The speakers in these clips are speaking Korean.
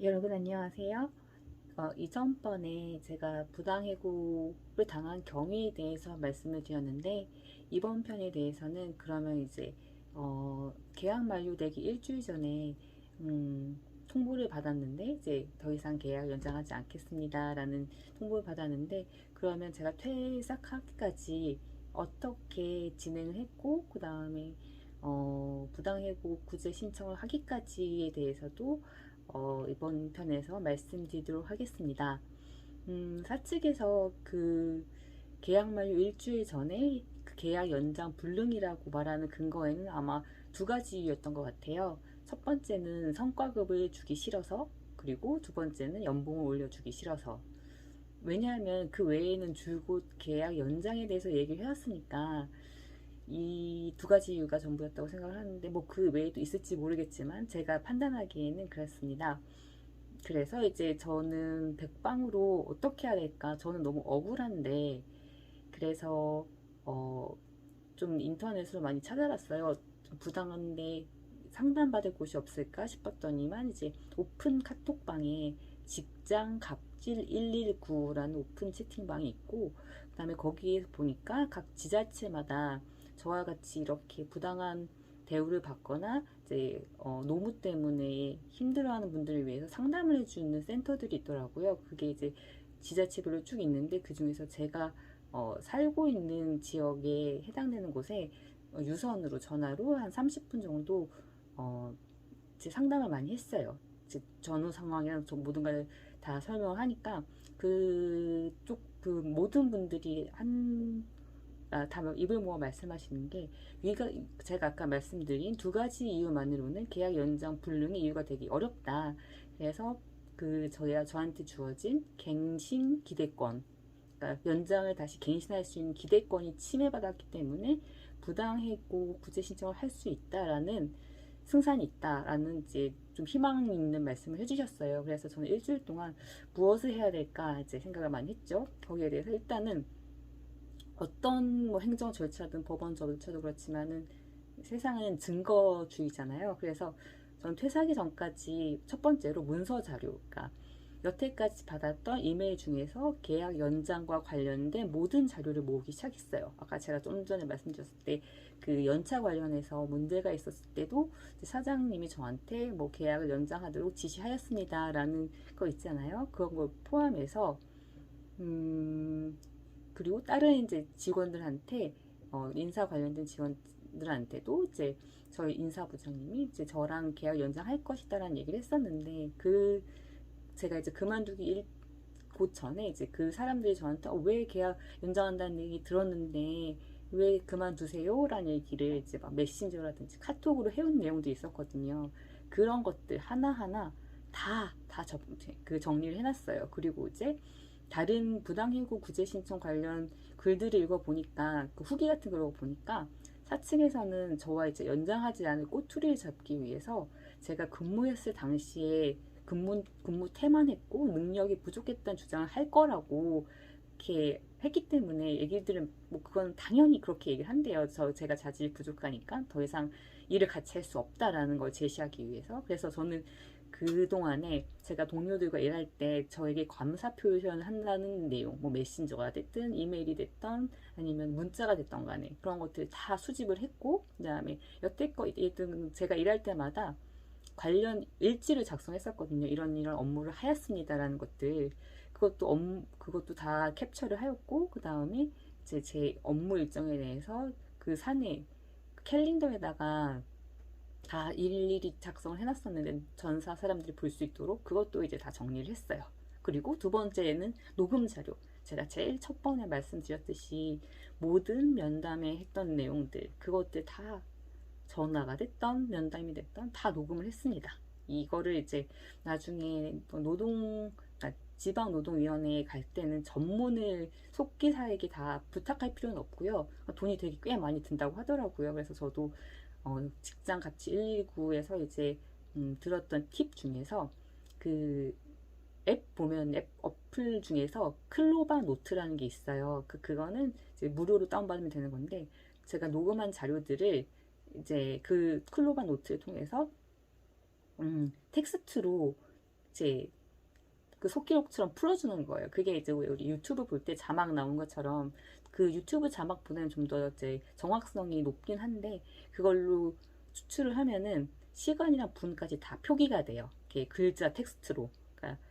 여러분 안녕하세요. 이전번에 제가 부당해고를 당한 경위에 대해서 말씀을 드렸는데 이번 편에 대해서는 그러면 이제 계약 만료되기 일주일 전에 통보를 받았는데 이제 더 이상 계약 연장하지 않겠습니다라는 통보를 받았는데 그러면 제가 퇴사하기까지 어떻게 진행을 했고 그 다음에 부당해고 구제 신청을 하기까지에 대해서도 이번 편에서 말씀드리도록 하겠습니다. 사측에서 그 계약 만료 일주일 전에 그 계약 연장 불능이라고 말하는 근거에는 아마 두 가지 이유였던 것 같아요. 첫 번째는 성과급을 주기 싫어서, 그리고 두 번째는 연봉을 올려주기 싫어서. 왜냐하면 그 외에는 줄곧 계약 연장에 대해서 얘기를 해왔으니까 이 두 가지 이유가 전부였다고 생각을 하는데 뭐 그 외에도 있을지 모르겠지만 제가 판단하기에는 그렇습니다. 그래서 이제 저는 백방으로 어떻게 해야 될까? 저는 너무 억울한데, 그래서 어, 좀 인터넷으로 많이 찾아봤어요. 좀 부당한데 상담받을 곳이 없을까 싶었더니만 이제 오픈 카톡방에 직장 갑질 119라는 오픈 채팅방이 있고, 그다음에 거기에 보니까 각 지자체마다 저와 같이 이렇게 부당한 대우를 받거나 이제 노무 때문에 힘들어하는 분들을 위해서 상담을 해주는 센터들이 있더라고요. 그게 이제 지자체별로 쭉 있는데 그 중에서 제가 살고 있는 지역에 해당되는 곳에 유선으로 전화로 한 30분 정도 어, 이제 상담을 많이 했어요. 이제 전후 상황이랑 좀 모든 걸 다 설명하니까 그쪽 그 모든 분들이 다 입을 모아 말씀하시는 게 위가 제가 아까 말씀드린 두 가지 이유만으로는 계약 연장 불능의 이유가 되기 어렵다. 그래서 저한테 주어진 갱신 기대권, 그러니까 연장을 다시 갱신할 수 있는 기대권이 침해받았기 때문에 부당해고 구제 신청을 할 수 있다라는 승산이 있다라는 이제 좀 희망 있는 말씀을 해주셨어요. 그래서 저는 일주일 동안 무엇을 해야 될까 이제 생각을 많이 했죠. 거기에 대해서 일단은 어떤 뭐 행정 절차든 법원 절차도 그렇지만은 세상은 증거주의잖아요. 그래서 저는 퇴사하기 전까지 첫 번째로 문서 자료, 그러니까 여태까지 받았던 이메일 중에서 계약 연장과 관련된 모든 자료를 모으기 시작했어요. 아까 제가 좀 전에 말씀드렸을 때 그 연차 관련해서 문제가 있었을 때도 사장님이 저한테 뭐 계약을 연장하도록 지시하였습니다라는 거 있잖아요. 그런 걸 포함해서 음, 그리고 다른 이제 직원들한테 인사 관련된 직원들한테도 이제 저희 인사부장님이 이제 저랑 계약 연장할 것이다라는 얘기를 했었는데 제가 이제 그만두기 곧 전에 이제 그 사람들이 저한테 왜 계약 연장한다는 얘기 들었는데 왜 그만두세요? 라는 얘기를 이제 막 메신저라든지 카톡으로 해온 내용도 있었거든요. 그런 것들 하나하나 그 정리를 해놨어요. 그리고 이제 다른 부당해고 구제 신청 관련 글들을 읽어보니까 그 후기 같은 걸 읽어보니까 사측에서는 저와 이제 연장하지 않을 꼬투리를 잡기 위해서 제가 근무했을 당시에 근무 태만했고 능력이 부족했다는 주장을 할 거라고 이렇게 했기 때문에 얘기들은 뭐 그건 당연히 그렇게 얘기를 한대요. 제가 자질이 부족하니까 더 이상 일을 같이 할 수 없다라는 걸 제시하기 위해서. 그래서 저는 그동안에 제가 동료들과 일할 때 저에게 감사 표현을 한다는 내용, 뭐 메신저가 됐든 이메일이 됐던 아니면 문자가 됐던 간에 그런 것들 다 수집을 했고, 그 다음에 여태껏 제가 일할 때마다 관련 일지를 작성했었거든요. 이런 업무를 하였습니다라는 것들. 그것도 다 캡처를 하였고, 그 다음에 이제 제 업무 일정에 대해서 그 사내 캘린더에다가 다 일일이 작성을 해놨었는데 전사 사람들이 볼 수 있도록 그것도 이제 다 정리를 했어요. 그리고 두 번째는 녹음 자료. 제가 제일 첫 번에 말씀드렸듯이 모든 면담에 했던 내용들, 그것들 다 전화가 됐던 면담이 됐던 다 녹음을 했습니다. 이거를 이제 나중에 지방노동위원회에 갈 때는 전문을 속기사에게 다 부탁할 필요는 없고요. 돈이 되게 꽤 많이 든다고 하더라고요. 그래서 저도 직장 같이 119에서 이제 들었던 팁 중에서 그 앱 어플 중에서 클로바 노트라는 게 있어요. 그거는 이제 무료로 다운받으면 되는 건데 제가 녹음한 자료들을 이제 그 클로바 노트를 통해서 텍스트로 제 그 속기록처럼 풀어주는 거예요. 그게 이제 우리 유튜브 볼 때 자막 나온 것처럼 그 유튜브 자막보다는 좀 더 이제 정확성이 높긴 한데 그걸로 추출을 하면은 시간이랑 분까지 다 표기가 돼요. 이렇게 글자 텍스트로. 그러니까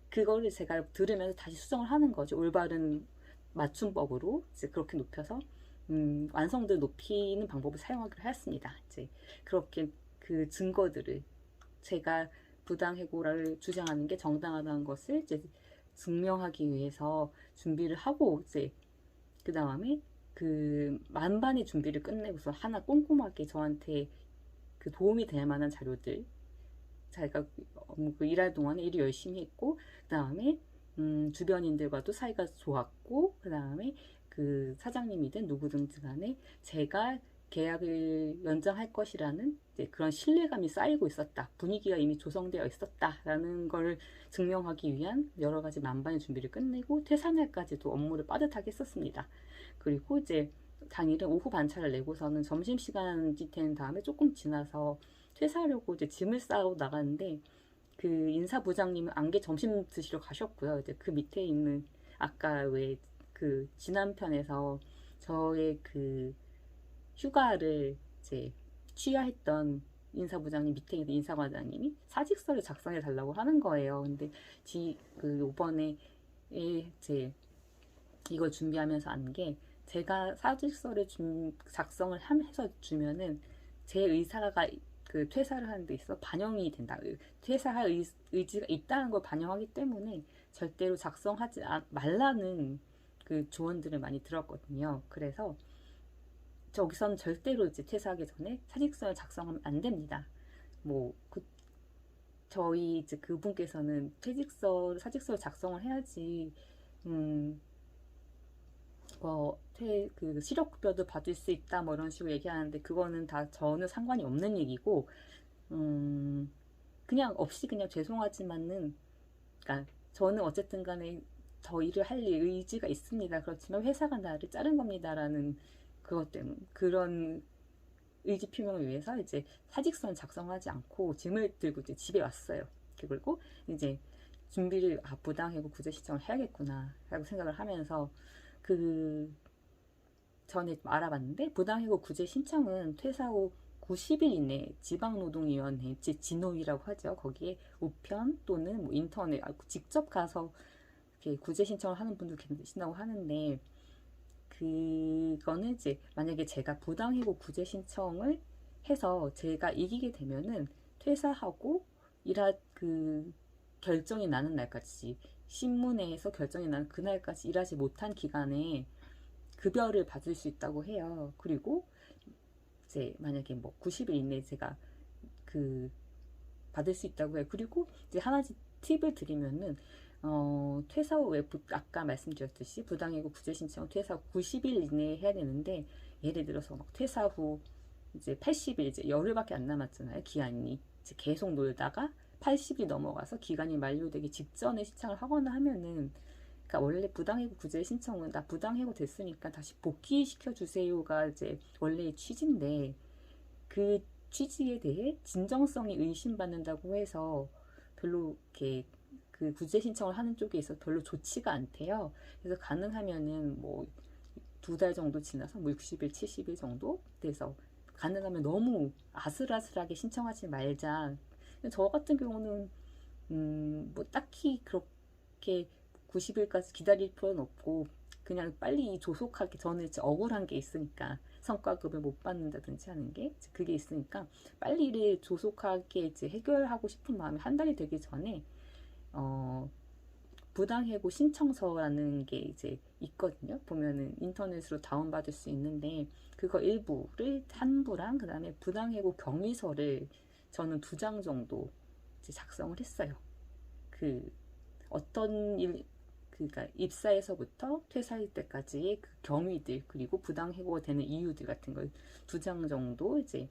그거를 제가 들으면서 다시 수정을 하는 거죠. 올바른 맞춤법으로 이제 그렇게 높여서 완성도를 높이는 방법을 사용하기로 했습니다. 이제 그렇게 그 증거들을 제가 부당해고를 주장하는 게 정당하다는 것을 이제 증명하기 위해서 준비를 하고 이제 그 다음에 그 만반의 준비를 끝내고서 하나 꼼꼼하게 저한테 그 도움이 될 만한 자료들 자기가 그 일할 동안에 일을 열심히 했고 그 다음에 주변인들과도 사이가 좋았고 그 다음에 그 사장님이든 누구든지 간에 제가 계약을 연장할 것이라는 그런 신뢰감이 쌓이고 있었다. 분위기가 이미 조성되어 있었다라는 걸 증명하기 위한 여러 가지 만반의 준비를 끝내고 퇴사날까지도 업무를 빠듯하게 했었습니다. 그리고 이제 당일은 오후 반차를 내고서는 점심시간이 된 다음에 조금 지나서 퇴사하려고 이제 짐을 싸고 나갔는데 그 인사부장님은 안개 점심 드시러 가셨고요. 이제 그 밑에 있는 아까 왜 그 지난 편에서 저의 그 휴가를 이제 취하했던 인사부장님 밑에 있는 인사과장님이 사직서를 작성해 달라고 하는 거예요. 근데 그 요번에 이제 이걸 준비하면서 안 게 제가 사직서를 작성을 해서 주면은 제 의사가 그 퇴사를 하는 데 있어 반영이 된다. 퇴사할 의지가 있다는 걸 반영하기 때문에 절대로 작성하지 말라는 그 조언들을 많이 들었거든요. 그래서 저기선 절대로 이제 퇴사하기 전에 사직서를 작성하면 안 됩니다. 뭐 저희 이제 그분께서는 사직서를 작성을 해야지 그 실업급여도 받을 수 있다 뭐 이런 식으로 얘기하는데 그거는 다 저는 상관이 없는 얘기고 그냥 없이 그냥 죄송하지만은 그러니까 저는 어쨌든 간에 더 일을 할 의지가 있습니다. 그렇지만 회사가 나를 자른 겁니다라는 그것 때문에 그런 의지 표명을 위해서 이제 사직서는 작성하지 않고 짐을 들고 이제 집에 왔어요. 그리고 이제 준비를 부당해고 구제 신청을 해야겠구나 라고 생각을 하면서 그 전에 알아봤는데 부당해고 구제 신청은 퇴사 후 90일 이내 지방노동위원회 진노위라고 하죠. 거기에 우편 또는 뭐 인터넷 직접 가서 이렇게 구제 신청을 하는 분도 계신다고 하는데 그거는 이제 만약에 제가 부당해고 구제 신청을 해서 제가 이기게 되면은 퇴사하고 그 결정이 나는 날까지 신문에서 결정이 나는 그날까지 일하지 못한 기간에 급여를 받을 수 있다고 해요. 그리고 이제 만약에 뭐 90일 이내에 제가 그 받을 수 있다고 해요. 그리고 이제 하나씩 팁을 드리면은 퇴사 후에 아까 말씀드렸듯이 부당해고 구제 신청 퇴사 후 90일 이내에 해야 되는데 예를 들어서 막 퇴사 후 이제 80일 이제 열흘밖에 안 남았잖아요. 기한이 이제 계속 놀다가 80이 넘어가서 기간이 만료되기 직전에 신청을 하거나 하면은 그러니까 원래 부당해고 구제 신청은 나 부당해고 됐으니까 다시 복귀시켜 주세요가 이제 원래의 취지인데 그 취지에 대해 진정성이 의심받는다고 해서 별로 이렇게 그 구제 신청을 하는 쪽에 있어서 별로 좋지가 않대요. 그래서 가능하면은 뭐 2달 정도 지나서 뭐 60일, 70일 정도 돼서 가능하면 너무 아슬아슬하게 신청하지 말자. 저 같은 경우는 뭐 딱히 그렇게 90일까지 기다릴 필요는 없고 그냥 빨리 조속하게 저는 이제 억울한 게 있으니까 성과급을 못 받는다든지 하는 게 그게 있으니까 빨리 일을 조속하게 이제 해결하고 싶은 마음이 한 달이 되기 전에 부당해고 신청서라는 게 이제 있거든요. 보면은 인터넷으로 다운받을 수 있는데 그거 일부를 한부랑 그 다음에 부당해고 경위서를 저는 2장 정도 이제 작성을 했어요. 그 어떤 그러니까 입사에서부터 퇴사할 때까지의 그 경위들 그리고 부당해고가 되는 이유들 같은 걸 2장 정도 이제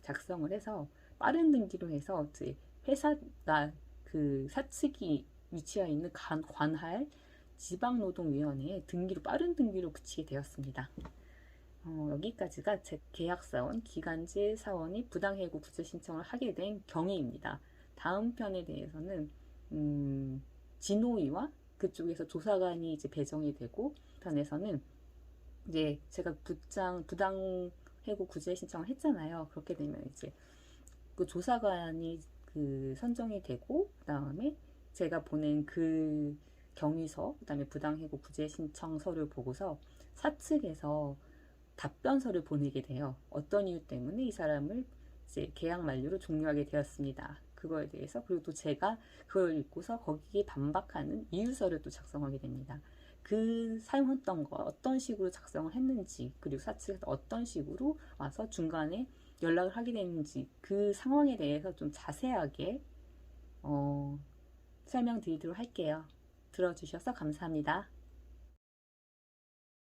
작성을 해서 빠른 등기로 해서 이제 회사가 그 사측이 위치해 있는 관할 지방노동위원회에 등기로 빠른 등기로 붙이게 되었습니다. 여기까지가 제 계약사원, 기간제 사원이 부당해고 구제 신청을 하게 된 경위입니다. 다음 편에 대해서는 진호위와 그쪽에서 조사관이 이제 배정이 되고 편에서는 이제 제가 부당 해고 구제 신청을 했잖아요. 그렇게 되면 이제 그 조사관이 그 선정이 되고 그다음에 제가 보낸 그 경위서 그다음에 부당해고 구제 신청서를 보고서 사측에서 답변서를 보내게 돼요. 어떤 이유 때문에 이 사람을 이제 계약 만료로 종료하게 되었습니다. 그거에 대해서 그리고 또 제가 그걸 읽고서 거기에 반박하는 이유서를 또 작성하게 됩니다. 그 사용했던 거 어떤 식으로 작성을 했는지 그리고 사측에서 어떤 식으로 와서 중간에 연락을 하게 됐는지 그 상황에 대해서 좀 자세하게 설명드리도록 할게요. 들어주셔서 감사합니다.